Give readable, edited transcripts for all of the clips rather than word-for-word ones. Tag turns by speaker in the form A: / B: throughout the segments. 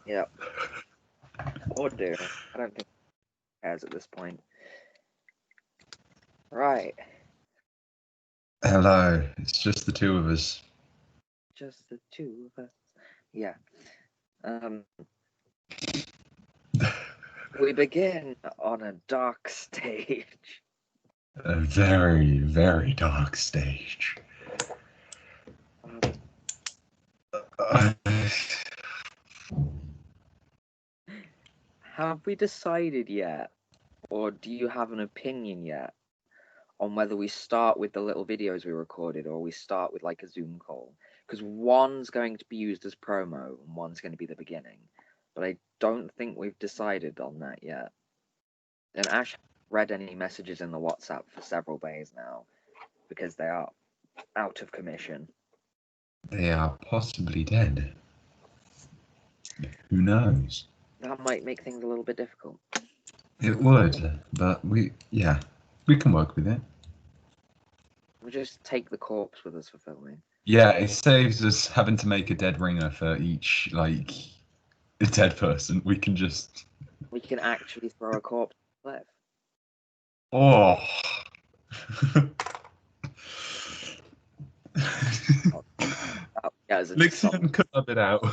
A: Yeah. Or do. I don't think it cares at this point. Right.
B: Hello, it's just the two of us.
A: Just the two of us. Yeah. We begin on a dark stage.
B: A very, very dark stage.
A: Have we decided yet, or do you have an opinion yet, on whether we start with the little videos we recorded or we start with like a Zoom call? Because one's going to be used as promo and one's going to be the beginning. But I don't think we've decided on that yet. And Ash hasn't read any messages in the WhatsApp for several days now because they are out of commission.
B: They are possibly dead. Who knows?
A: That might make things a little bit difficult.
B: It would, but we can work with it.
A: We'll just take the corpse with us for filming.
B: Yeah, it saves us having to make a dead ringer for each, like, a dead person. We can
A: actually throw a corpse off the cliff.
B: Oh. Lachlan, cut that bit out.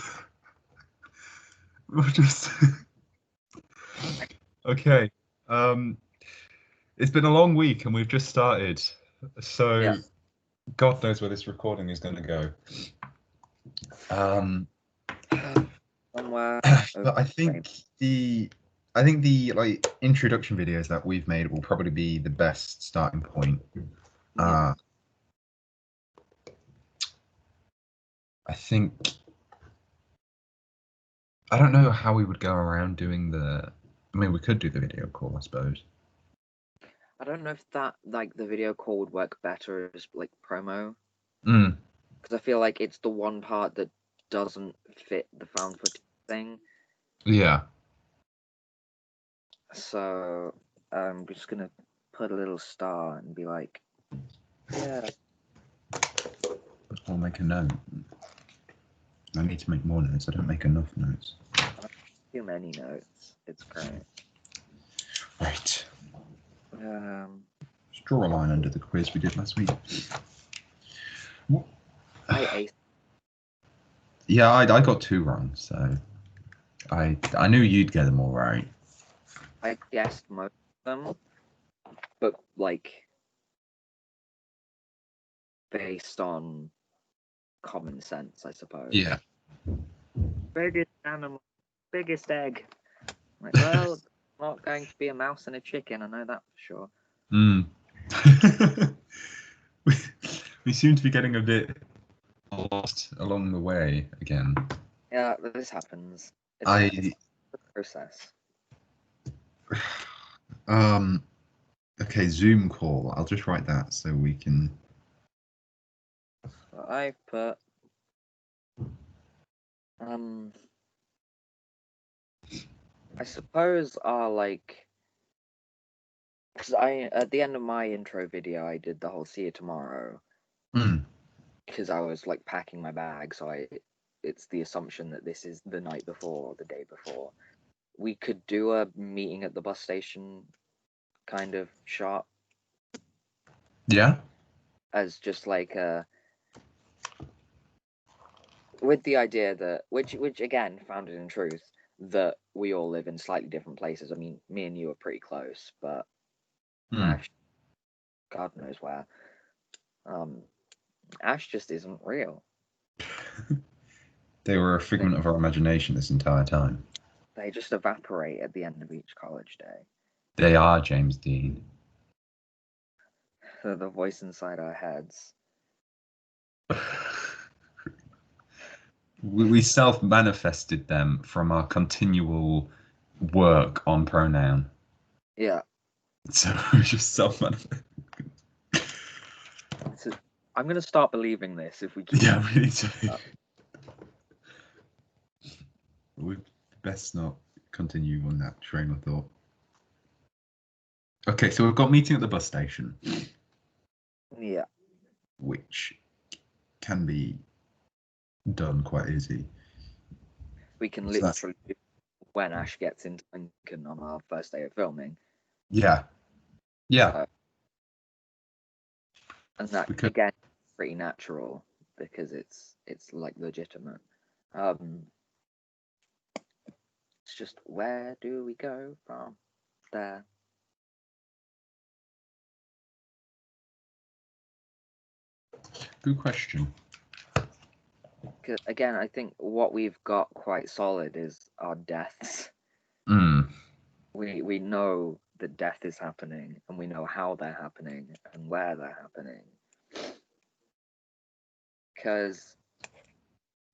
B: We'll just... Okay. It's been a long week and we've just started. So yeah. God knows where this recording is going to go.
A: Somewhere.
B: But I think the like introduction videos that we've made will probably be the best starting point. Yeah. I think I don't know how we would go around doing the. I mean, we could do the video call, I suppose.
A: I don't know if that like the video call would work better as like promo. Because I feel like it's the one part that doesn't fit the found footage thing.
B: Yeah.
A: So I'm just gonna put a little star and be like, yeah.
B: I'll make a note. I need to make more notes. I don't make enough notes.
A: Too many notes. It's great.
B: Right. Just draw a line under the quiz we did last week.
A: I aced.
B: Yeah, I got 2 wrong, so I knew you'd get them all right.
A: I guessed most of them, but like based on common sense, I suppose.
B: Yeah.
A: Biggest animal, biggest egg. Like, well, it's not going to be a mouse and a chicken. I know that for
B: sure. We seem to be getting a bit lost along the way again.
A: Yeah, this happens. It's the process.
B: Okay, Zoom call. I'll just write that so we can.
A: So I put I suppose are like, because at the end of my intro video I did the whole see you tomorrow. Because I was like packing my bag, so it's the assumption that this is the night before or the day before. We could do a meeting at the bus station kind of shot.
B: Yeah.
A: As just like with the idea that which again founded in truth that we all live in slightly different places. I mean, me and you are pretty close, but Ash, God knows where. Ash just isn't real.
B: They were a figment of our imagination this entire time.
A: They just evaporate at the end of each college day.
B: They are James Dean.
A: They're the voice inside our heads.
B: We self-manifested them from our continual work on pronoun.
A: Yeah.
B: So we just self-manifest.
A: I'm going to start believing this if we keep...
B: Yeah, we need to. We best not continue on that train of thought. Okay, so we've got meeting at the bus station.
A: Yeah.
B: Which can be done quite easy.
A: We can
B: So that's-
A: literally do when Ash gets into Lincoln on our first day of filming.
B: Yeah. Yeah.
A: And that
B: Because-
A: again, pretty natural because it's like legitimate. It's just where do we go from there?
B: Good question.
A: 'Cause, again, I think what we've got quite solid is our deaths.
B: Mm.
A: We know that death is happening, and we know how they're happening and where they're happening. Because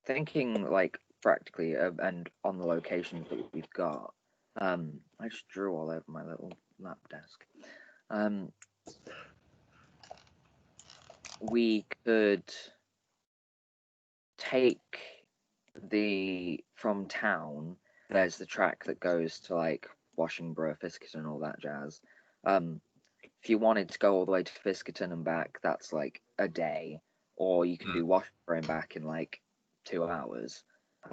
A: thinking like practically and on the locations that we've got, I just drew all over my little lap desk. We could take from town. There's the track that goes to like Washington, Fiskerton, all that jazz. If you wanted to go all the way to Fiskerton and back, that's like a day, or you can do Washington and back in like 2 hours.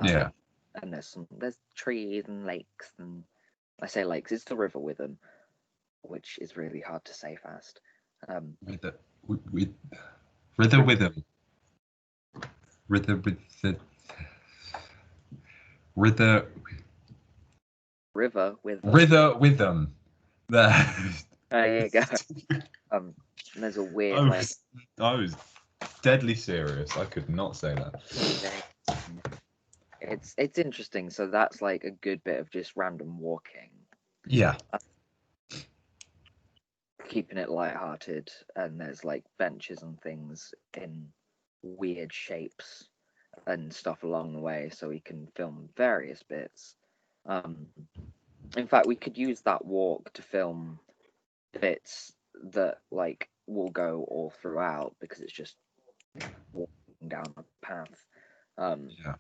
B: Yeah.
A: And there's trees and lakes, and I say lakes, it's the River Witham, which is really hard to say fast.
B: River Witham.
A: River Witham.
B: River Witham. There.
A: There you go. And there's a weird
B: I was deadly serious. I could not say that.
A: It's interesting. So that's like a good bit of just random walking.
B: Yeah.
A: Keeping it lighthearted, and there's like benches and things in weird shapes and stuff along the way, so we can film various bits. In fact, we could use that walk to film bits that like will go all throughout because it's just walking down a path.
B: Yeah.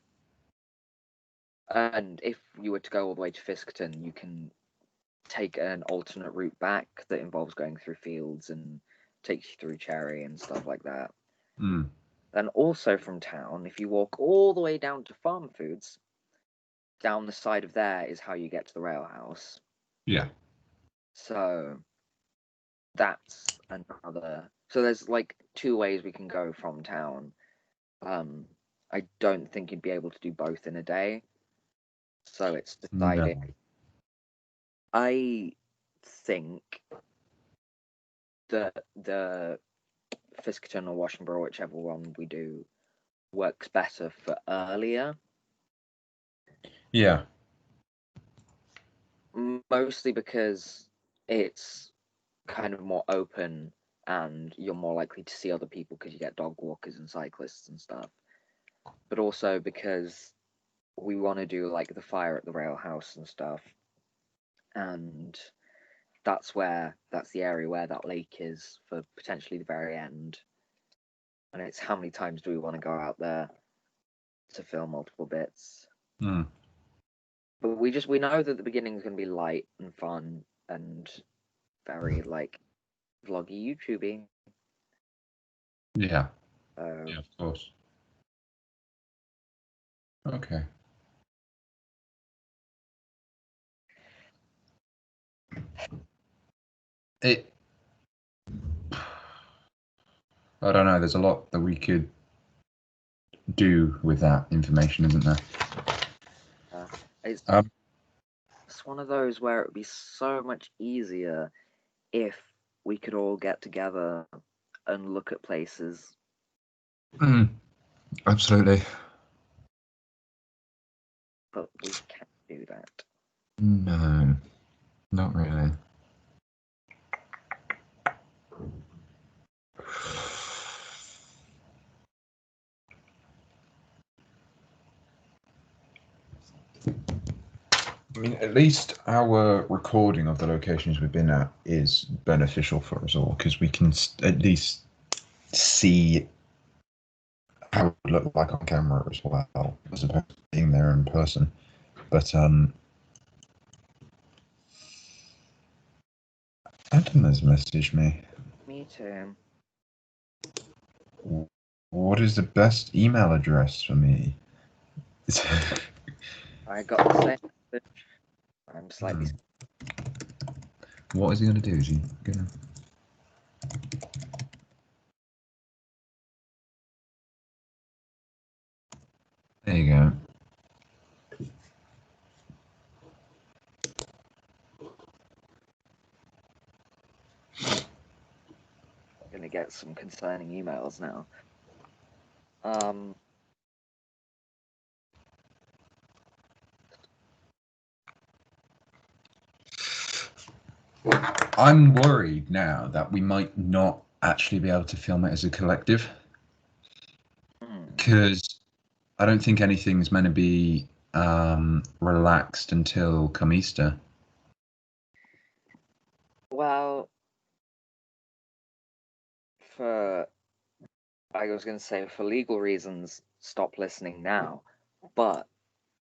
A: And if you were to go all the way to Fiskerton, you can take an alternate route back that involves going through fields and takes you through Cherry and stuff like that.
B: Mm.
A: Then also from town, if you walk all the way down to Farm Foods, down the side of there is how you get to the rail house.
B: Yeah.
A: So that's another. So there's like 2 ways we can go from town. I don't think you'd be able to do both in a day. So it's deciding.
B: No.
A: I think that the Fiskerton or Washington, whichever one we do, works better for earlier.
B: Yeah.
A: Mostly because it's kind of more open and you're more likely to see other people because you get dog walkers and cyclists and stuff. But also because we want to do like the fire at the rail house and stuff. And that's the area where that lake is for potentially the very end. And it's how many times do we want to go out there to film multiple bits?
B: Mm.
A: But we know that the beginning is going to be light and fun and very like vloggy, YouTubey.
B: Yeah. Yeah, of course. Okay. I don't know. There's a lot that we could do with that information, isn't there?
A: It's one of those where it would be so much easier if we could all get together and look at places.
B: Absolutely.
A: But we can't do that.
B: No, not really. I mean, at least our recording of the locations we've been at is beneficial for us all because we can at least see how it would look like on camera as well, as opposed to being there in person. But Adam has messaged me.
A: Me too.
B: What is the best email address for me?
A: I got the same message. I'm slightly.
B: What is he going to do? Is he going to... There you go.
A: Gonna get some concerning emails now.
B: I'm worried now that we might not actually be able to film it as a collective, because I don't think anything's meant to be relaxed until come Easter.
A: Well, I was going to say, for legal reasons, stop listening now. But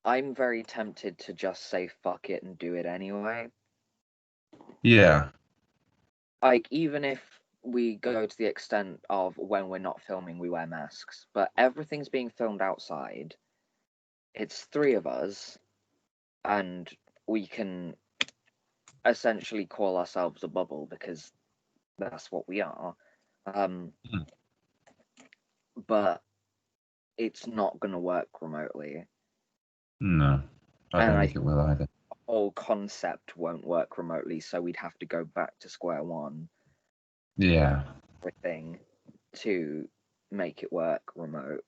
A: I'm very tempted to just say fuck it and do it anyway.
B: Yeah.
A: Like, even if we go to the extent of when we're not filming, we wear masks, but everything's being filmed outside. It's 3 of us, and we can essentially call ourselves a bubble because that's what we are. But it's not going to work remotely.
B: No, I don't think it will either.
A: The whole concept won't work remotely, so we'd have to go back to square one.
B: Yeah.
A: Everything to make it work remote.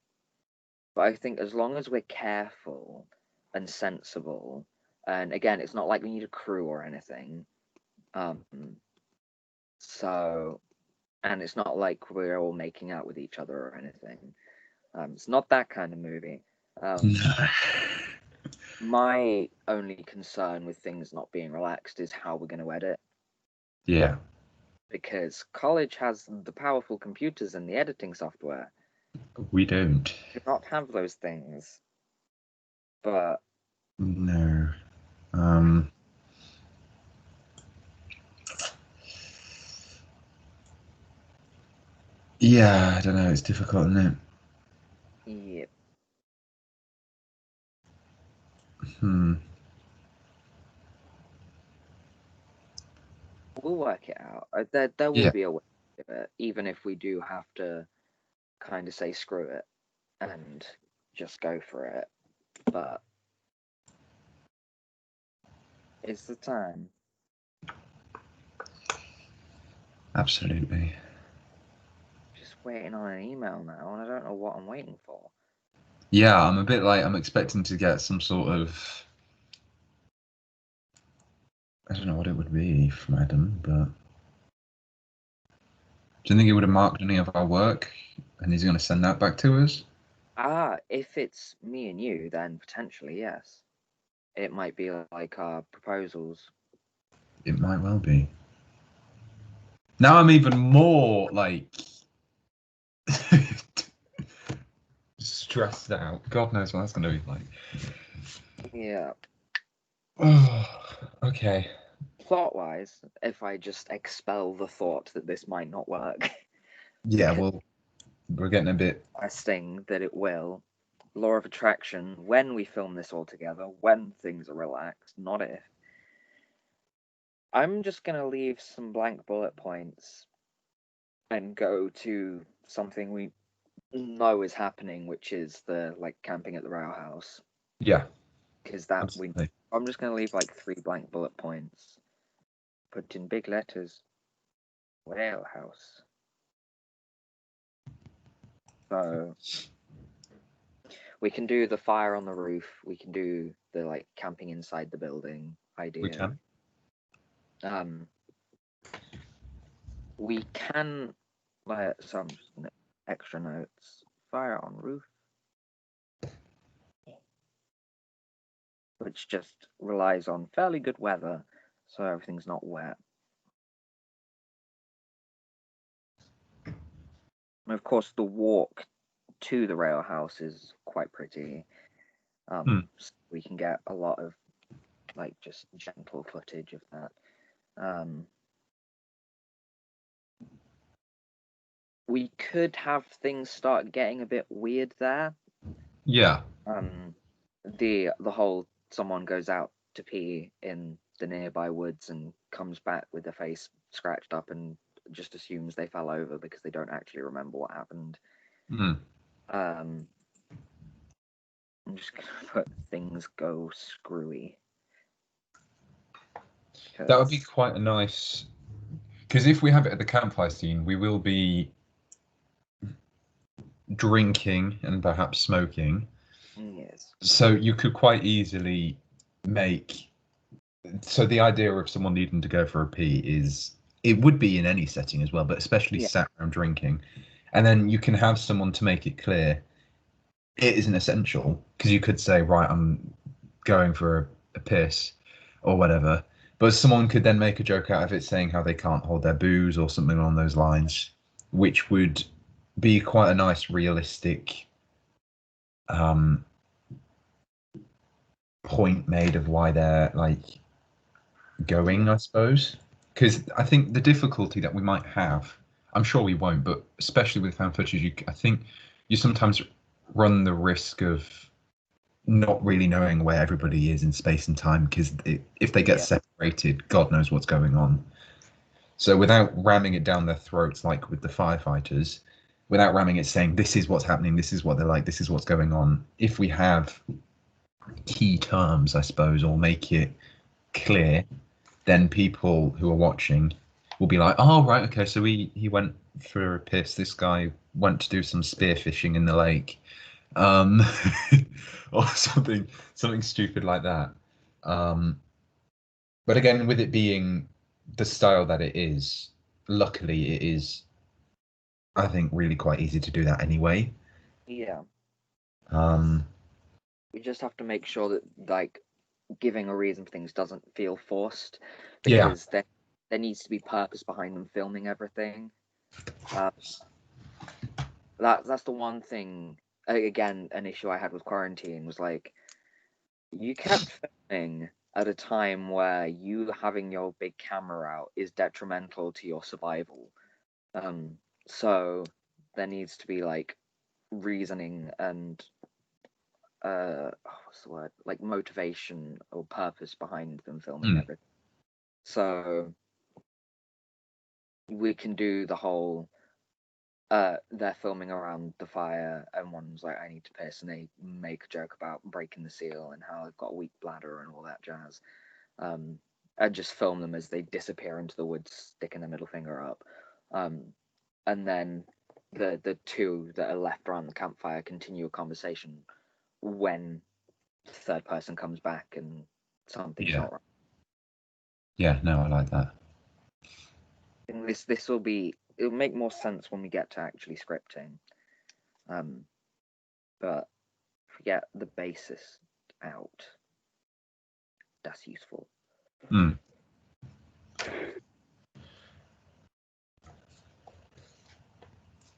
A: But I think as long as we're careful and sensible, and again, it's not like we need a crew or anything. So, and it's not like we're all making out with each other or anything. It's not that kind of movie. My only concern with things not being relaxed is how we're going to edit.
B: Yeah.
A: Because college has the powerful computers and the editing software.
B: We don't.
A: Do not have those things. But
B: no. Yeah, I don't know. It's difficult, isn't it?
A: yeah. We'll work it out. There will be a way to do it, even if we do have to kind of say screw it and just go for it. But it's the time.
B: Absolutely.
A: Just waiting on an email now, and I don't know what I'm waiting for.
B: Yeah, I'm a bit like, I'm expecting to get some sort of, I don't know what it would be from Adam, but do you think he would have marked any of our work and he's going to send that back to us?
A: If it's me and you, then potentially yes. It might be like our proposals.
B: It might well be. Now I'm even more like stressed out. God knows what that's going to be like.
A: Yeah.
B: Okay.
A: Plot-wise, if I just expel the thought that this might not work.
B: Yeah, well, we're getting a bit...
A: Testing that it will. Law of attraction, when we film this all together, when things are relaxed, not if. I'm just going to leave some blank bullet points and go to something we know is happening, which is the camping at the Row House.
B: Yeah.
A: Because I'm just going to leave 3 blank bullet points. Put in big letters. Whale House. So we can do the fire on the roof. We can do the camping inside the building idea.
B: We can.
A: We can some extra notes. Fire on roof, which just relies on fairly good weather, so everything's not wet. And of course, the walk to the rail house is quite pretty. So we can get a lot of just gentle footage of that. We could have things start getting a bit weird there.
B: Yeah.
A: The whole someone goes out to pee in the nearby woods and comes back with their face scratched up and just assumes they fell over because they don't actually remember what happened.
B: Mm.
A: I'm just gonna put things go screwy.
B: That would be quite a nice, because if we have it at the campfire scene, we will be drinking and perhaps smoking.
A: Yes.
B: So you could quite easily make. So the idea of someone needing to go for a pee is, it would be in any setting as well, but especially
A: Yeah.
B: sat around drinking. And then you can have someone to make it clear it isn't essential, because you could say, right, I'm going for a piss or whatever. But someone could then make a joke out of it saying how they can't hold their booze or something along those lines, which would be quite a nice, realistic point made of why they're like going, I suppose. Because I think the difficulty that we might have, I'm sure we won't, but especially with found footage, I think you sometimes run the risk of not really knowing where everybody is in space and time, because if they get
A: Yeah.
B: separated, God knows what's going on. So without ramming it down their throats like with the firefighters, without ramming it saying this is what's happening, this is what they're like, this is what's going on, if we have key terms, I suppose, or make it clear, then people who are watching will be like, oh right, okay, so he went for a piss, this guy went to do some spearfishing in the lake, or something stupid like that. But again, with it being the style that it is, luckily it is, I think, really quite easy to do that anyway.
A: Yeah.
B: Um,
A: We just have to make sure that like giving a reason for things doesn't feel forced,
B: yeah,
A: because there needs to be purpose behind them filming everything. Uh, that's the one thing. Again, an issue I had with quarantine was like you kept filming at a time where you having your big camera out is detrimental to your survival. So there needs to be like reasoning and what's the word? Like motivation or purpose behind them filming
B: mm,
A: everything. So we can do the whole they're filming around the fire and one's like, I need to piss, and they make a joke about breaking the seal and how they've got a weak bladder and all that jazz. And just film them as they disappear into the woods, sticking their middle finger up. And then the two that are left around the campfire continue a conversation when the third person comes back and something's
B: yeah,
A: not right.
B: yeah. No, I like that.
A: And this will be, it'll make more sense when we get to actually scripting. But if we get the basis out, that's useful.
B: Mm.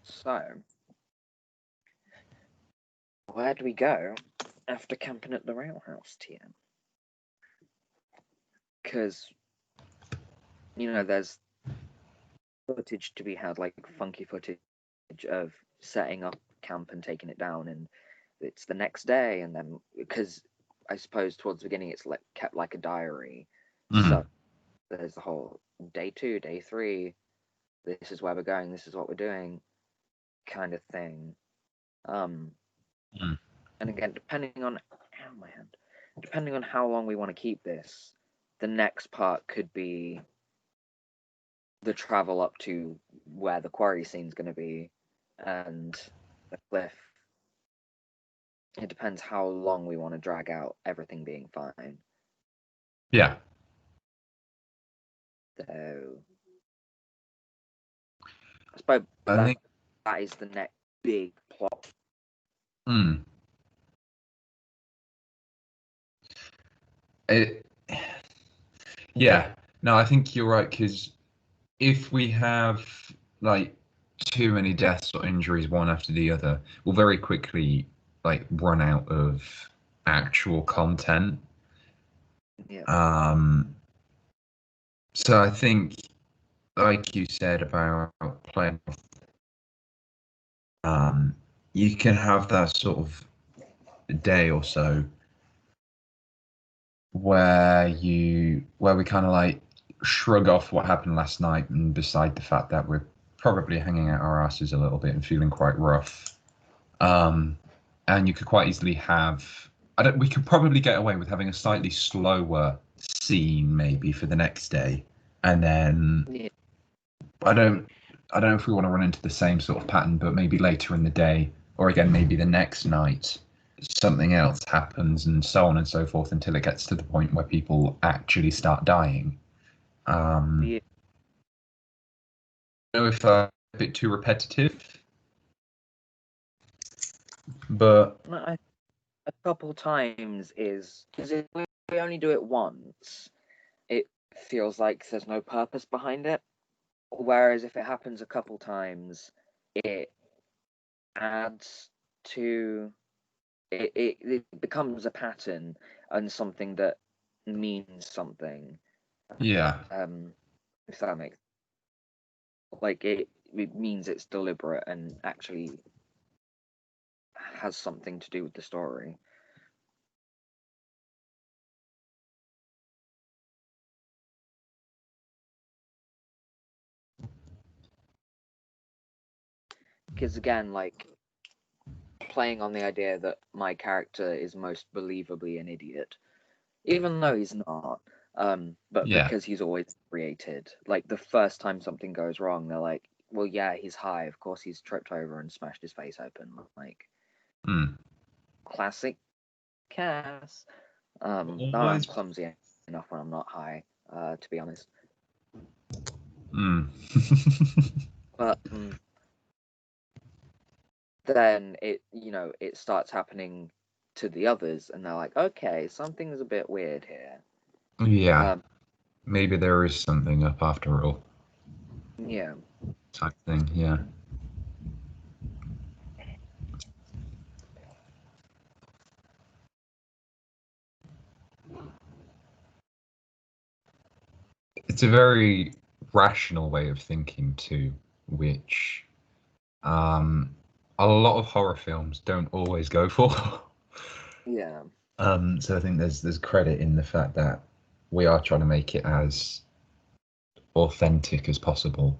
A: So, where do we go after camping at the rail house, TM? Because, there's footage to be had, like funky footage of setting up camp and taking it down, and it's the next day, and then because I suppose towards the beginning it's like kept like a diary,
B: Mm.
A: so there's the whole day 2, day 3, this is where we're going, this is what we're doing, kind of thing. Um,
B: Mm.
A: and again, depending on how long we want to keep this, the next part could be the travel up to where the quarry scene's going to be and the cliff. It depends how long we want to drag out everything being fine.
B: Yeah.
A: So I suppose
B: I think.
A: that is the next big plot.
B: Mm. It, yeah. No, I think you're right, because if we have like too many deaths or injuries one after the other, we'll very quickly like run out of actual content.
A: Yeah.
B: So I think, like you said about playing, you can have that sort of day or so where we kind of like shrug off what happened last night and beside the fact that we're probably hanging out our asses a little bit and feeling quite rough. And you could quite easily have, we could probably get away with having a slightly slower scene maybe for the next day. And then
A: Yeah.
B: I don't know if we want to run into the same sort of pattern, but maybe later in the day, or again maybe the next night, something else happens, and so on and so forth until it gets to the point where people actually start dying.
A: Yeah.
B: I don't know if that's a bit too repetitive, but
A: A couple times is because if we only do it once, it feels like there's no purpose behind it. Whereas if it happens a couple times, it adds to it becomes a pattern and something that means something.
B: yeah,
A: If that makes like it means it's deliberate and actually has something to do with the story. Because again, like playing on the idea that my character is most believably an idiot, even though he's not. But
B: yeah,
A: because he's always created, like the first time something goes wrong, they're like, "Well, yeah, he's high. Of course, he's tripped over and smashed his face open." Like classic Cass. Though I'm
B: always.
A: clumsy enough when I'm not high, to be honest. But then it starts happening to the others, and they're like, "Okay, something's a bit weird here."
B: Yeah, maybe there is something up after all,
A: Yeah.
B: type thing. Yeah. It's a very rational way of thinking too, which a lot of horror films don't always go for.
A: Yeah.
B: So I think there's credit in the fact that we are trying to make it as authentic as possible.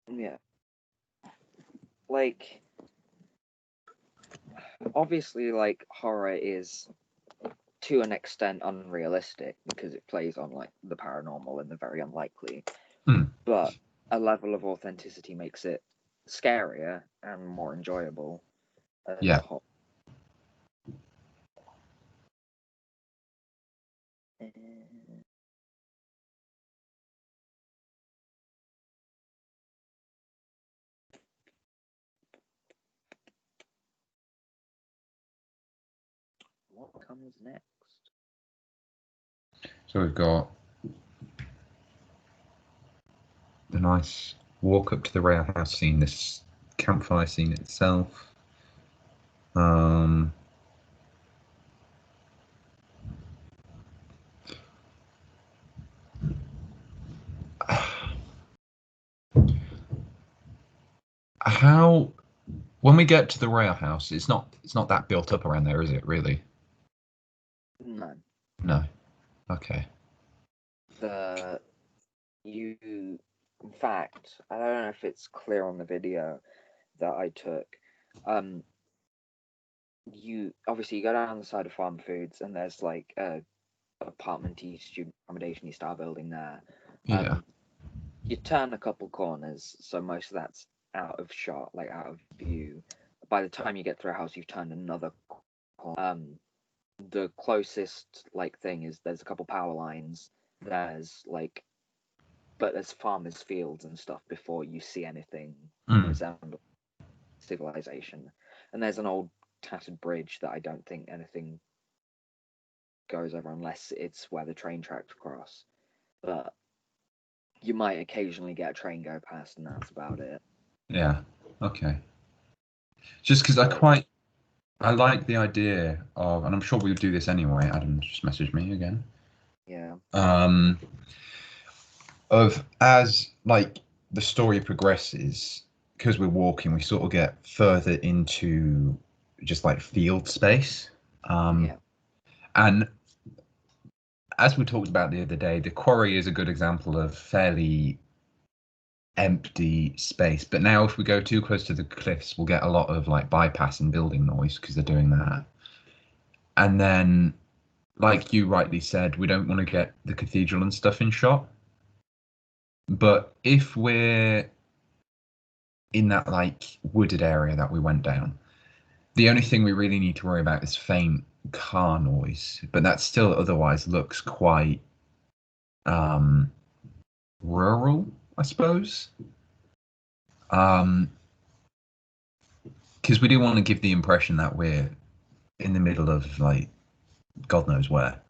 A: Yeah. Like, obviously, like horror is to an extent unrealistic because it plays on like the paranormal and the very unlikely. But a level of authenticity makes it scarier and more enjoyable as
B: Yeah.
A: a whole. What comes next?
B: So we've got a nice walk up to the rail house scene, this campfire scene itself. How when we get to the rail house, it's not that built up around there, is it? Really?
A: No.
B: No. Okay.
A: In fact, I don't know if it's clear on the video that I took. You obviously you go down the side of Farm Foods, and there's like a apartment-y student accommodation style building there.
B: Yeah.
A: You turn a couple corners, so most of that's out of shot, like out of view. By the time you get through a house, you've turned another corner. The closest like thing is there's a couple power lines. There's like, but there's farmers' fields and stuff before you see anything resembling civilization. And there's an old tattered bridge that I don't think anything goes over unless it's where the train tracks cross. But you might occasionally get a train go past, and that's about it.
B: Yeah. Okay. Just because
A: But
B: I like the idea of, and I'm sure we'll do this anyway. Adam just messaged me again.
A: yeah,
B: Of as like the story progresses, because we're walking, we sort of get further into just like field space.
A: yeah,
B: And as we talked about the other day, the quarry is a good example of fairly empty space. But now if we go too close to the cliffs, we'll get a lot of like bypassing building noise because they're doing that. And then, like you rightly said, we don't want to get the cathedral and stuff in shot. But if we're in that like wooded area that we went down, the only thing we really need to worry about is faint car noise, but that still otherwise looks quite rural, I suppose. Because we do want to give the impression that we're in the middle of like God knows where.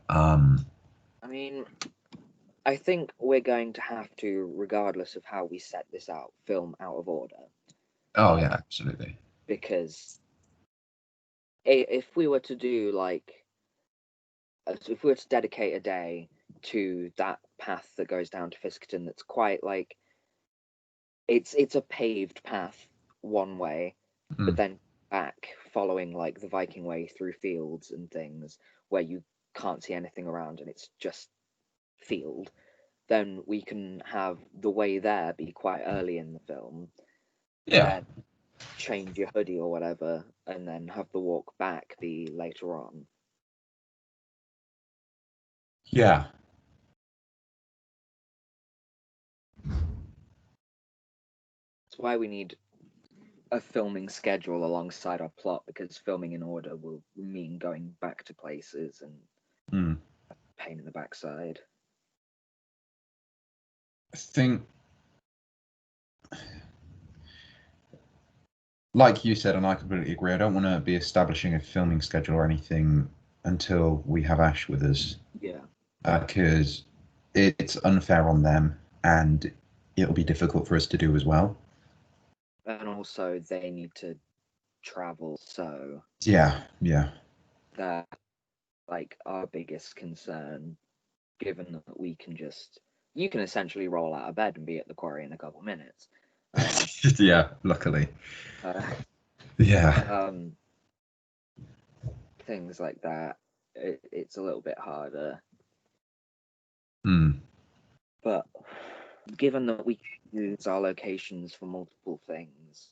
A: I mean, I think we're going to have to, regardless of how we set this out, film out of order.
B: Oh yeah, absolutely.
A: Because if we were to do like, if we were to dedicate a day to that path that goes down to Fiskerton, that's quite like, it's a paved path one way, but then back following like the Viking way through fields and things where you can't see anything around and it's just field, then we can have the way there be quite early in the film.
B: Yeah.
A: Then change your hoodie or whatever, and then have the walk back be later on.
B: Yeah.
A: That's why we need a filming schedule alongside our plot, because filming in order will mean going back to places and pain in the backside.
B: I think, like you said, and I completely agree, I don't want to be establishing a filming schedule or anything until we have Ash with us.
A: Yeah.
B: Because it's unfair on them and it'll be difficult for us to do as well.
A: And also, they need to travel, so
B: Yeah.
A: that's like our biggest concern, given that you can essentially roll out of bed and be at the quarry in a couple minutes.
B: Yeah, luckily.
A: Uh,
B: Yeah.
A: Things like that, it's a little bit harder. But given that we use our locations for multiple things,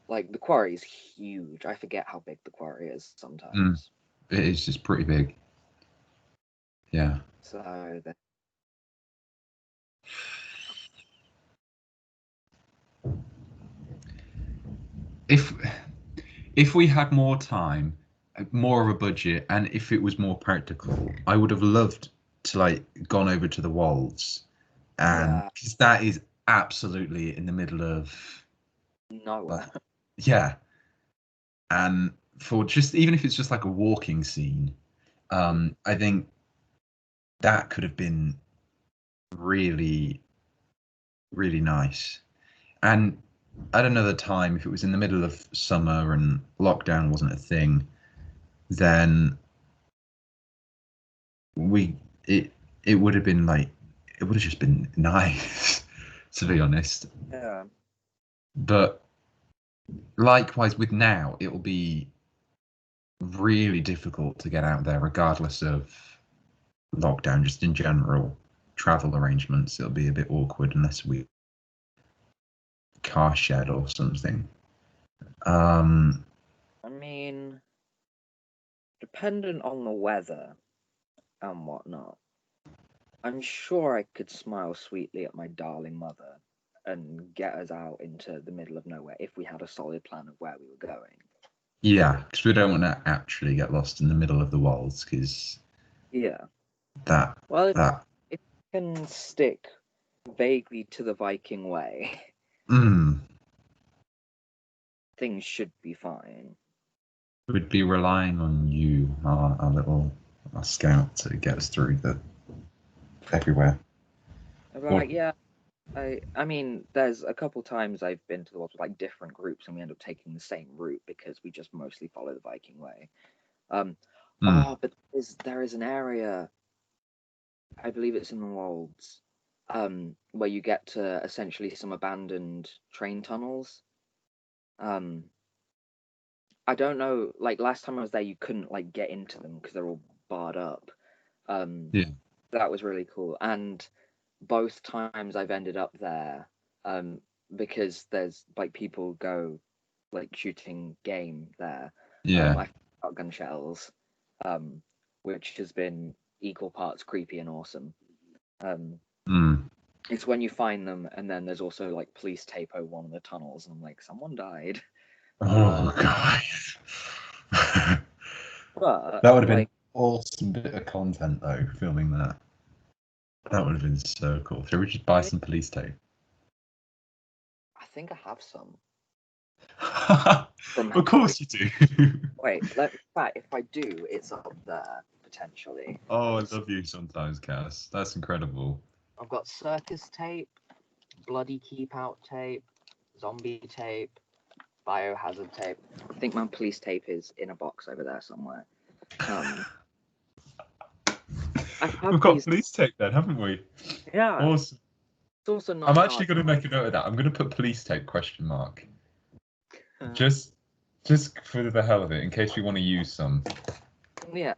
A: like the quarry is huge. I forget how big the quarry is sometimes.
B: It is just pretty big. Yeah.
A: So
B: If we had more time, more of a budget, and if it was more practical, I would have loved to like gone over to the Wolds, and
A: yeah,
B: because that is absolutely in the middle of
A: nowhere.
B: yeah, and for just even if it's just like a walking scene, I think that could have been really really nice. And at another time, if it was in the middle of summer and lockdown wasn't a thing, then we it would have been like it would have just been nice to be honest.
A: Yeah.
B: But likewise with now, it will be really difficult to get out there regardless of lockdown, just in general travel arrangements. It'll be a bit awkward unless we car shed or something.
A: I mean, dependent on the weather and whatnot, I'm sure I could smile sweetly at my darling mother and get us out into the middle of nowhere if we had a solid plan of where we were going.
B: Yeah, because we don't want to actually get lost in the middle of the wilds because
A: Yeah.
B: that
A: Well,
B: that
A: if we can stick vaguely to the Viking way, things should be fine.
B: would be relying on you, our little scout, to get us through the everywhere. Or
A: Right, yeah. I mean, there's a couple times I've been to the world with like different groups, and we end up taking the same route because we just mostly follow the Viking way. But there is an area, I believe it's in the Wolds, where you get to essentially some abandoned train tunnels. I don't know. Like last time I was there, you couldn't like get into them because they're all barred up.
B: Yeah.
A: That was really cool. And both times I've ended up there, because there's like people go like shooting game there.
B: Yeah.
A: I've got gun shells, which has been equal parts creepy and awesome. Um,
B: Mm.
A: it's when you find them, and then there's also like police tape over one of the tunnels, and I'm like, someone died.
B: Oh god.
A: But
B: That would have been
A: like,
B: awesome bit of content though, filming that. That would have been so cool. Should we just buy some police tape?
A: I think I have some from.
B: Of course you do.
A: Wait, in fact, if I do, it's up there potentially.
B: Oh, I love you sometimes, Cass. That's incredible.
A: I've got circus tape, bloody keep out tape, zombie tape, biohazard tape. I think my police tape is in a box over there somewhere. I've had
B: We've got
A: these.
B: police tape then, haven't we?
A: Yeah,
B: Awesome.
A: it's also not
B: I'm
A: hard.
B: actually going to make a note of that. I'm going to put police tape question mark.
A: Uh,
B: Just for the hell of it, in case we want to use some.
A: yeah,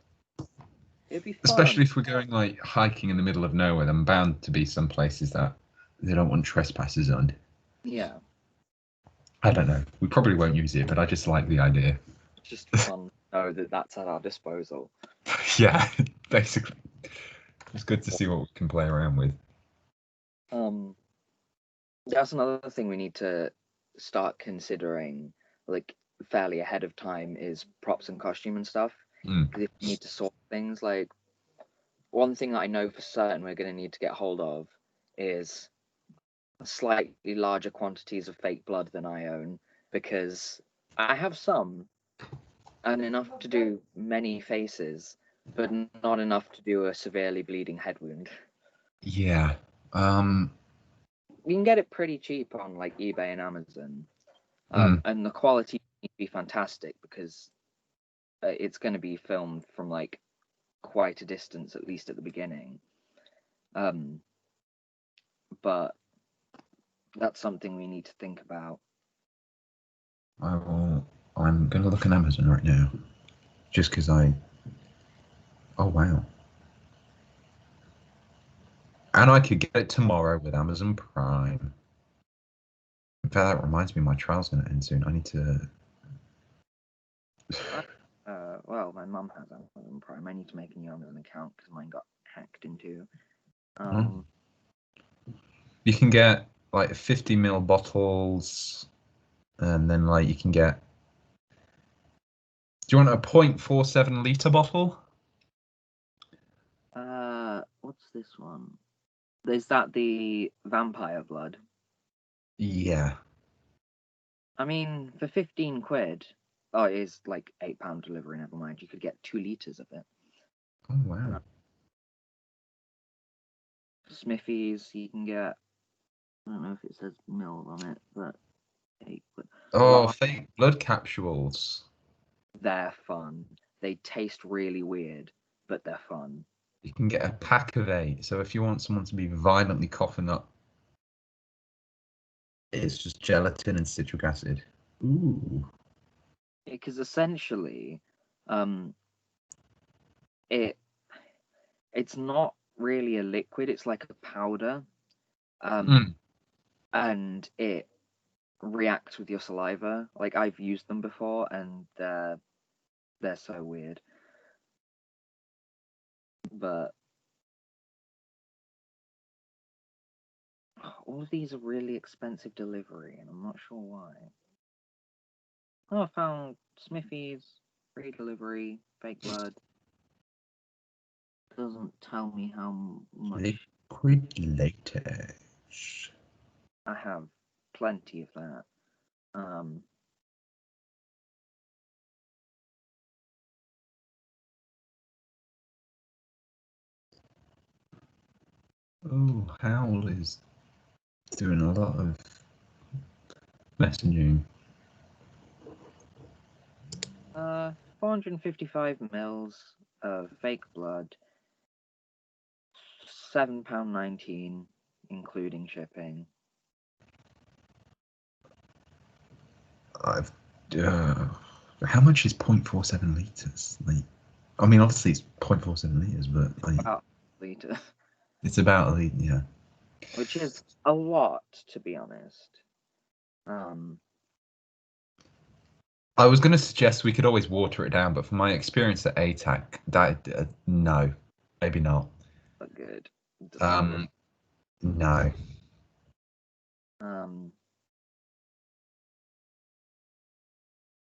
A: it'd be fun.
B: Especially if we're going like hiking in the middle of nowhere, then bound to be some places that they don't want trespassers on.
A: Yeah,
B: I don't know. We probably won't use it, but I just like the idea.
A: just fun. Know that that's at our disposal.
B: Yeah, basically. It's good to see what we can play around with.
A: That's another thing we need to start considering, like fairly ahead of time, is props and costume and stuff. Because if we need to sort things, like one thing that I know for certain we're going to need to get hold of is slightly larger quantities of fake blood than I own, because I have some and enough to do many faces, but not enough to do a severely bleeding head wound.
B: Yeah.
A: You can get it pretty cheap on like eBay and Amazon, and the quality needs to be fantastic because it's going to be filmed from like quite a distance, at least at the beginning. But that's something we need to think about.
B: I'm going to look on Amazon right now. Just because I. Oh, wow. And I could get it tomorrow with Amazon Prime. In fact, that reminds me, my trial's going to end soon. I need to.
A: Well, my mum has Amazon Prime. I need to make a new Amazon account because mine got hacked into.
B: You can get like 50 ml bottles, and then like you can get. Do you want a 0.47 litre bottle?
A: What's this one? Is that the vampire blood?
B: Yeah.
A: I mean, for 15 quid, oh, it is like £8 delivery, never mind. You could get 2 litres of it.
B: Oh, wow.
A: Smithies, you can get, I don't know if it says mil on it, but 8 quid.
B: Oh, fake blood capsules.
A: They're fun. They taste really weird, but they're fun.
B: You can get a pack of 8. So if you want someone to be violently coughing up, it's just gelatin and citric acid. Ooh.
A: Because essentially, it's not really a liquid, it's like a powder. And it reacts with your saliva. Like I've used them before and they're so weird. But all of these are really expensive delivery and I'm not sure why. Oh, I found Smithies, free delivery, fake blood. Doesn't tell me how much.
B: Liquid latex.
A: I have plenty of that.
B: Oh, Howl is doing a lot of messaging.
A: 455 mils of fake blood, £7.19, including shipping.
B: I've How much is 0.47 liters? Like, I mean, obviously it's 0.47 liters, but like,
A: About a litre,
B: it's about a liter. Yeah.
A: which is a lot, to be honest.
B: I was going to suggest we could always water it down, but from my experience at ATAC, that no, maybe not.
A: But good. It does not look.
B: No.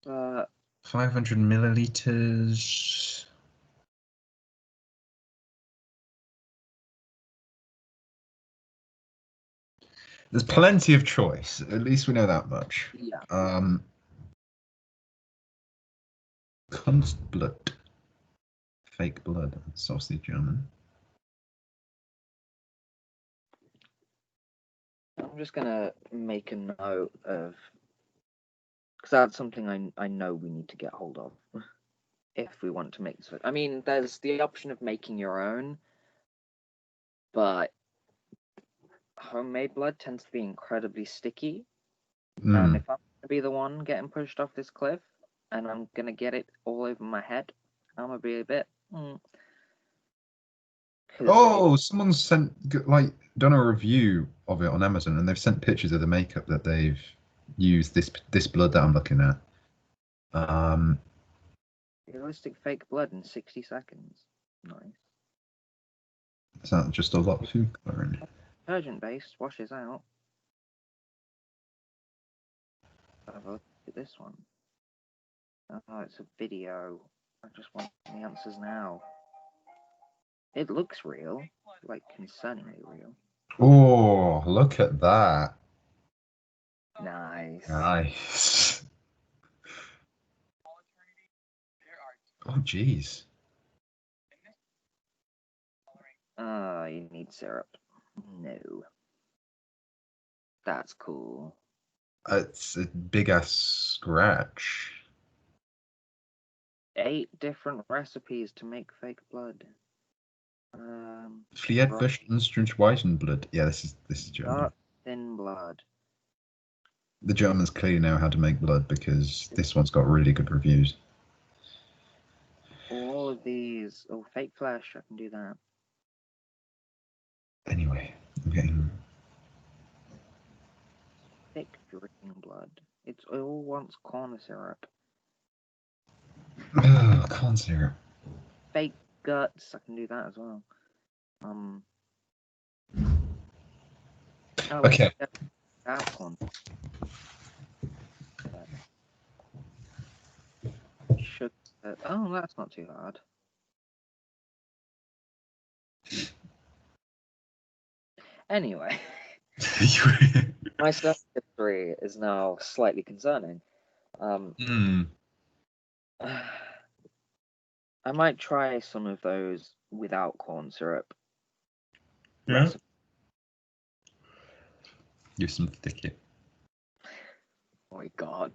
A: But
B: 500 milliliters. There's plenty of choice. At least we know that much.
A: yeah,
B: Kunstblut. Fake blood. Saucy German.
A: I'm just gonna make a note of, because that's something I know we need to get hold of if we want to make this. I mean, there's the option of making your own, but homemade blood tends to be incredibly sticky. And if I'm gonna be the one getting pushed off this cliff, and I'm gonna get it all over my head, I'm gonna be a bit.
B: Oh, someone's sent done a review of it on Amazon, and they've sent pictures of the makeup that they've used this blood that I'm looking at.
A: Realistic fake blood in 60 seconds. Nice.
B: Is that just a lot of food coloring?
A: Detergent based, washes out. Have a look at this one. Oh, it's a video. I just want the answers now. It looks real, like concerningly real.
B: Oh, look at that.
A: Nice.
B: Nice. Oh, jeez.
A: You need syrup. No. That's cool.
B: It's a big ass scratch.
A: 8 different recipes to make fake blood.
B: Blood. Yeah, this is German.
A: Dark, thin blood.
B: The Germans clearly know how to make blood because this one's got really good reviews.
A: All of these. Oh, fake flesh. I can do that.
B: Anyway, I'm getting
A: Thick drinking blood. It all wants corn syrup.
B: corn syrup.
A: Fake guts. I can do that as well.
B: Okay.
A: That corn. Sugar. Oh, that's not too hard. Anyway, my search history is now slightly concerning. I might try some of those without corn syrup.
B: Yeah. Use some thicket.
A: Oh my god.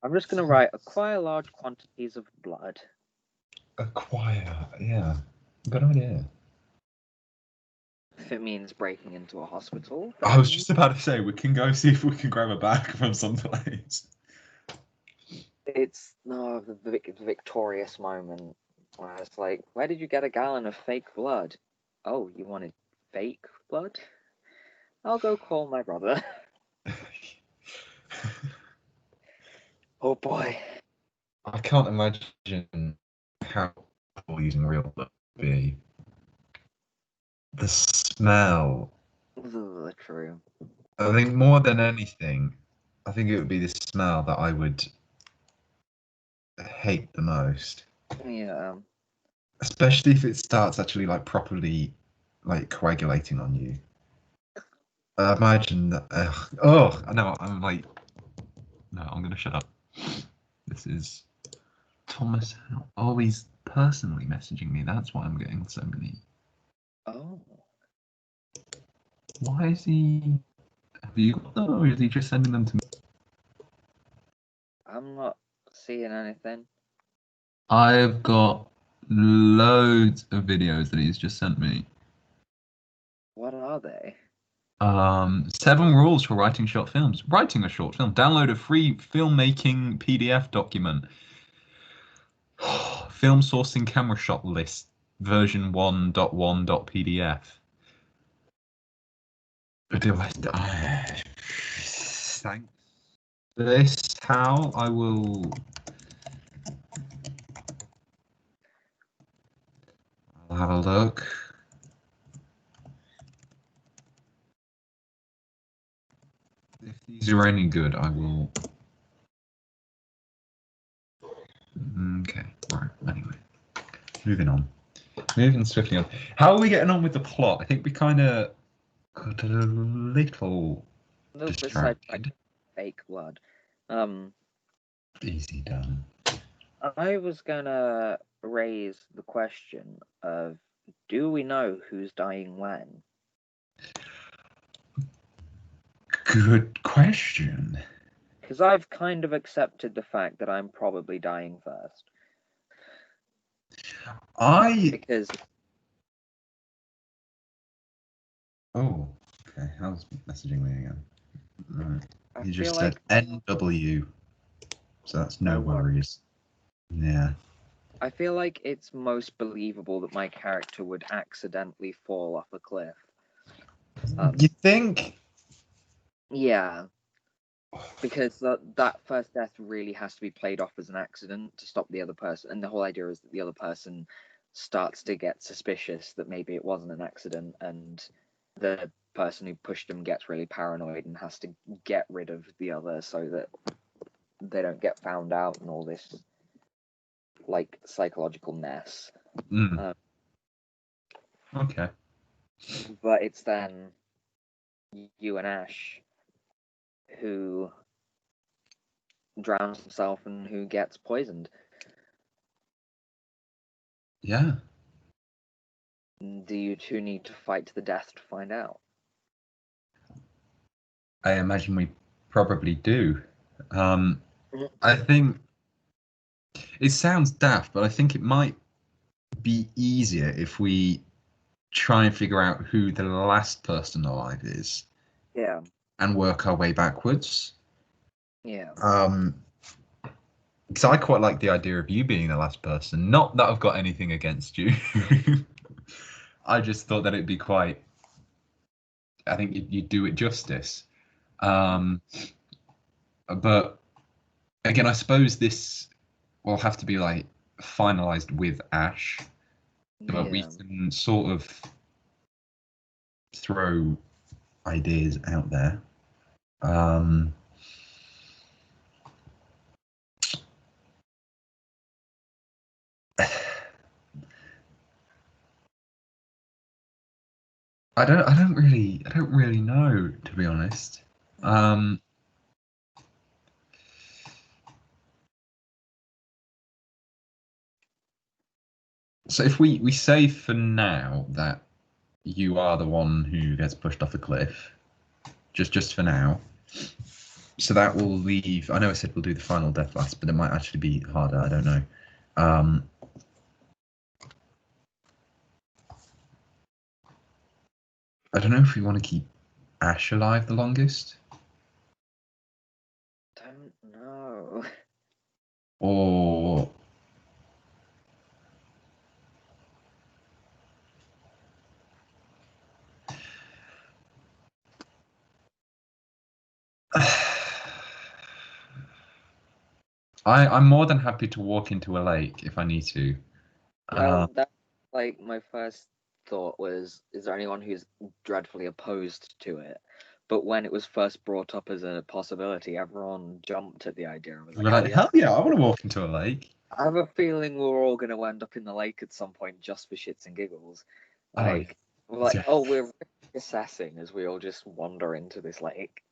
A: I'm just gonna write acquire large quantities of blood.
B: Acquire, yeah. Good idea.
A: If it means breaking into a hospital.
B: I was just about to say we can go see if we can grab a bag from someplace.
A: It's the victorious moment where it's like, where did you get a gallon of fake blood? Oh, you wanted fake blood? I'll go call my brother. Oh boy.
B: I can't imagine how people using real blood would be. The smell.
A: True.
B: I think more than anything, I think it would be the smell that I would hate the most.
A: Yeah.
B: Especially if it starts actually properly coagulating on you. Imagine that. No, I'm gonna shut up. This is Thomas. Oh, he's personally messaging me. That's why I'm getting so many.
A: Oh.
B: Why is he? Have you got them, or is he just sending them to me?
A: I'm not seeing anything.
B: I've got loads of videos that he's just sent me.
A: What are they?
B: 7 rules for writing short films. Writing a short film. Download a free filmmaking PDF document. Film sourcing camera shot list. Version 1.1.pdf. Thanks. This how I will. I'll have a look. If these are any good, I will. Okay, right. Anyway, moving on. Moving swiftly on. How are we getting on with the plot? I think we kind of got a little
A: bit sidetracked.
B: distracted.
A: Fake blood.
B: Easy done.
A: I was gonna raise the question of, do we know who's dying when?
B: Good question.
A: Because I've kind of accepted the fact that I'm probably dying first. Because
B: Oh, okay. How's messaging me again? Right.
A: I
B: He
A: feel
B: just
A: like
B: said NW, so that's no worries. Yeah.
A: I feel like it's most believable that my character would accidentally fall off a cliff.
B: You think?
A: Yeah. Because that first death really has to be played off as an accident to stop the other person. And the whole idea is that the other person starts to get suspicious that maybe it wasn't an accident, and the person who pushed him gets really paranoid and has to get rid of the other so that they don't get found out and all this like psychological mess.
B: Okay.
A: But it's then you and Ash who drowns himself and who gets poisoned.
B: Yeah.
A: Do you two need to fight to the death to find out?
B: I imagine we probably do. I think it sounds daft, but I think it might be easier if we try and figure out who the last person alive is.
A: Yeah.
B: And work our way backwards.
A: Yeah.
B: Because I quite like the idea of you being the last person. Not that I've got anything against you. I just thought that it'd be quite. I think you'd do it justice. But again, I suppose this will have to be like finalized with Ash, but we can sort of throw ideas out there. I don't really know, to be honest. So if we say for now that you are the one who gets pushed off a cliff, just for now. So that will leave. I know I said we'll do the final death last, but it might actually be harder. I don't know. I don't know if we want to keep Ash alive the longest.
A: Don't know.
B: Or I'm more than happy to walk into a lake if I need to.
A: Well, that's like my first thought was, is there anyone who's dreadfully opposed to it? But when it was first brought up as a possibility, everyone jumped at the idea and was like,
B: hell yeah, I want to walk into a lake.
A: I have a feeling we're all going to end up in the lake at some point just for shits and giggles. Like, we're assessing as we all just wander into this lake.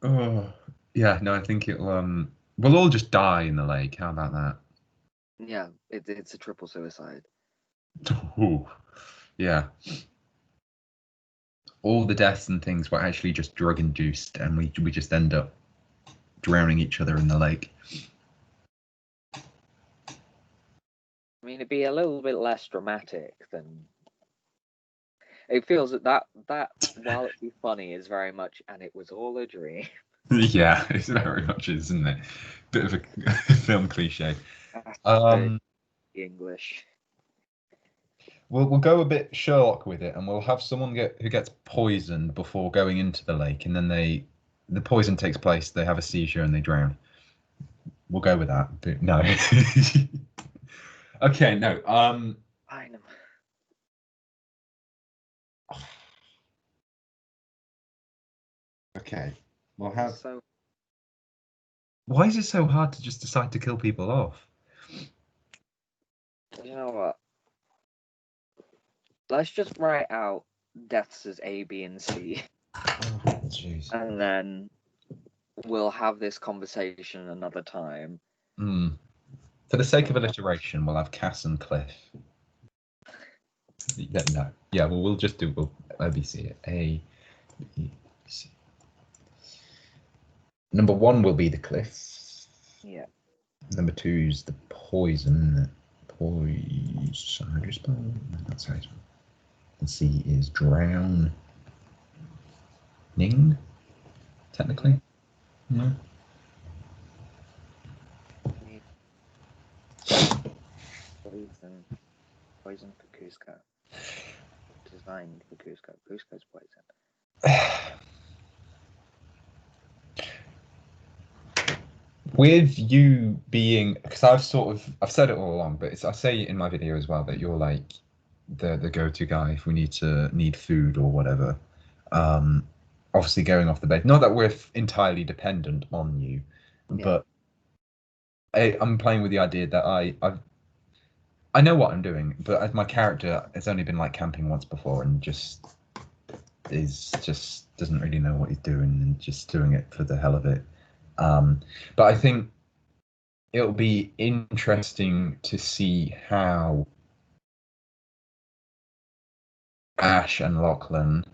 B: Oh, yeah, no, I think it'll, we'll all just die in the lake. How about that?
A: Yeah, it's a triple suicide.
B: Ooh, yeah. All the deaths and things were actually just drug induced, and we just end up drowning each other in the lake.
A: I mean, it'd be a little bit less dramatic than It feels that while it be funny, is very much, and it was all a dream.
B: Yeah, it's very much, isn't it? Bit of a film cliche.
A: That's
B: Um,
A: the English.
B: we'll go a bit Sherlock with it, and we'll have someone who gets poisoned before going into the lake, and then the poison takes place, they have a seizure, and they drown. We'll go with that. But no. Okay, no.
A: I know.
B: Okay, we'll have.
A: So
B: Why is it so hard to just decide to kill people off?
A: you know what? Let's just write out deaths as A, B, and C,
B: Oh, jeez.
A: and then we'll have this conversation another time.
B: For the sake of alliteration, we'll have Cass and Cliff. No. Yeah, well, we'll just do ABC. A, B, C. Number 1 will be the Cliff.
A: Yeah.
B: Number 2 is the poison. Poison. How do you spell? That's how you spell. And C is drowning. Technically. Yeah.
A: Poison for Cusco. Designed for Cusco. Cusco's poison.
B: With you being, because I've said it all along, but I say in my video as well that you're like the go-to guy if we need food or whatever. Obviously going off the bed. Not that we're entirely dependent on you, but I'm playing with the idea that I know what I'm doing, but as my character has only been like camping once before and just doesn't really know what he's doing and just doing it for the hell of it. But I think it'll be interesting to see how Ash and Lachlan,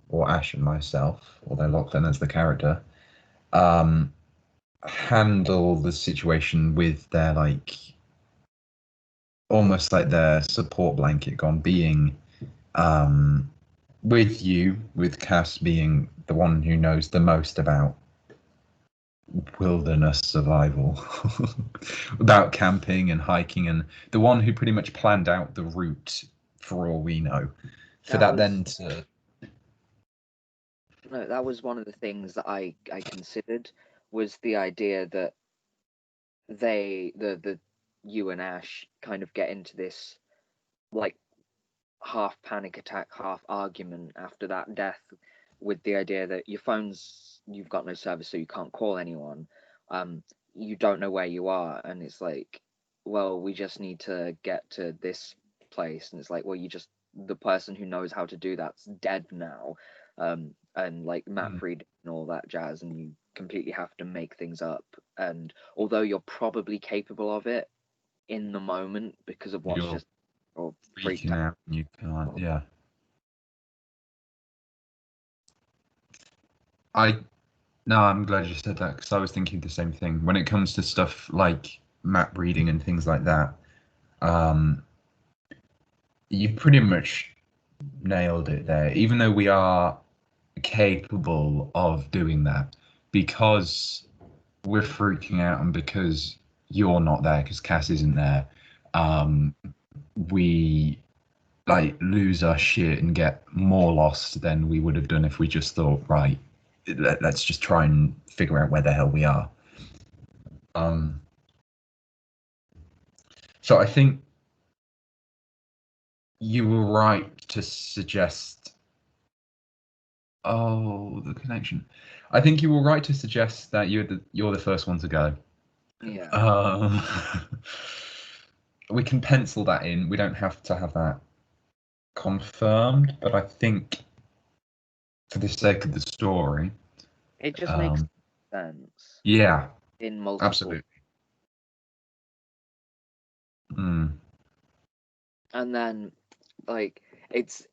B: or Ash and myself, although Lachlan as the character, handle the situation with their almost like their support blanket gone, being with Cass being the one who knows the most about wilderness survival, about camping and hiking, and the one who pretty much planned out the route for all we know.
A: That was one of the things that I considered, was the idea that you and Ash kind of get into this like half panic attack, half argument after that death, with the idea that you've got no service, so you can't call anyone. You don't know where you are, and it's like, well, we just need to get to this place, and it's like, well, the person who knows how to do that's dead now, and like Matt Freed and all that jazz, and you completely have to make things up. And although you're probably capable of it in the moment because of what's
B: You're
A: just or freaked
B: freaking out and you can't. Yeah. No, I'm glad you said that because I was thinking the same thing. When it comes to stuff like map reading and things like that, you pretty much nailed it there. Even though we are capable of doing that, because we're freaking out and because you're not there, because Cass isn't there, we like lose our shit and get more lost than we would have done if we just thought, right, let's just try and figure out where the hell we are. So I think you were right to suggest. Oh, the connection. I think you were right to suggest that you're the first one to go.
A: Yeah.
B: We can pencil that in. We don't have to have that confirmed, but I think for the sake of the story,
A: It just makes sense.
B: Yeah,
A: In multiple.
B: absolutely. Mm.
A: And then, like, it's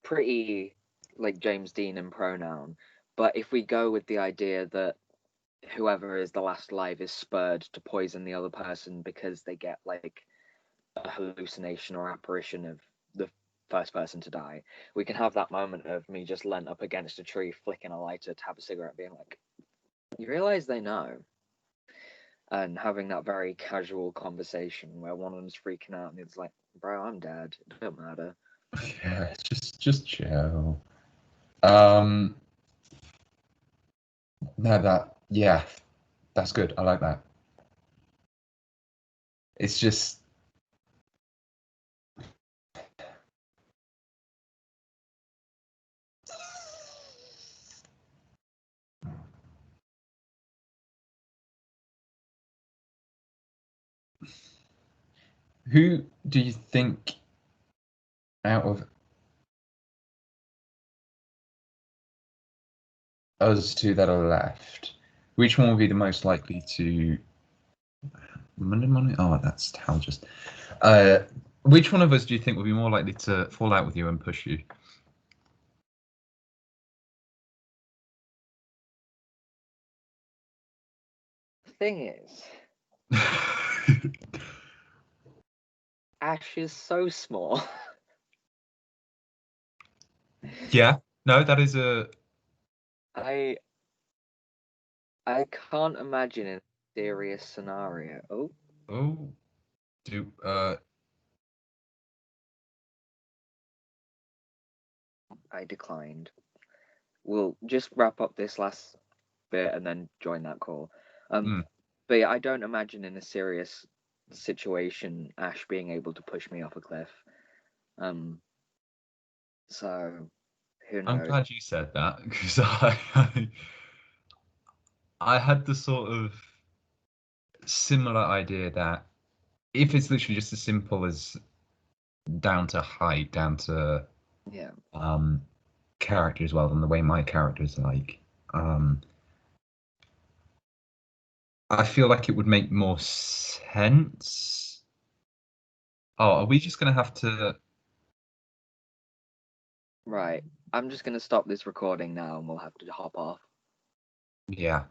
A: pretty like James Dean and pronoun. But if we go with the idea that whoever is the last alive is spurred to poison the other person because they get like a hallucination or apparition of the first person to die. We can have that moment of me just leant up against a tree, flicking a lighter to have a cigarette, being like, you realize they know? And having that very casual conversation where one of them's freaking out and the other's like, bro, I'm dead. It don't matter.
B: Yeah, just chill. No, that's good. I like that. It's just who do you think out of us two that are left, which one will be the most likely to Monday? Oh, that's Tal just. Which one of us do you think will be more likely to fall out with you and push you?
A: The thing is, Ash is so small.
B: Yeah, no, that is a.
A: I can't imagine a serious scenario.
B: Oh, do
A: I declined. We'll just wrap up this last bit and then join that call. But yeah, I don't imagine in a serious situation Ash being able to push me off a cliff. So who knows?
B: I'm glad you said that because I had the sort of similar idea that if it's literally just as simple as down to height, down to
A: Yeah.
B: character as well, than the way my character is like, I feel like it would make more sense. Oh, are we just gonna have to?
A: Right. I'm just gonna stop this recording now and we'll have to hop off.
B: Yeah.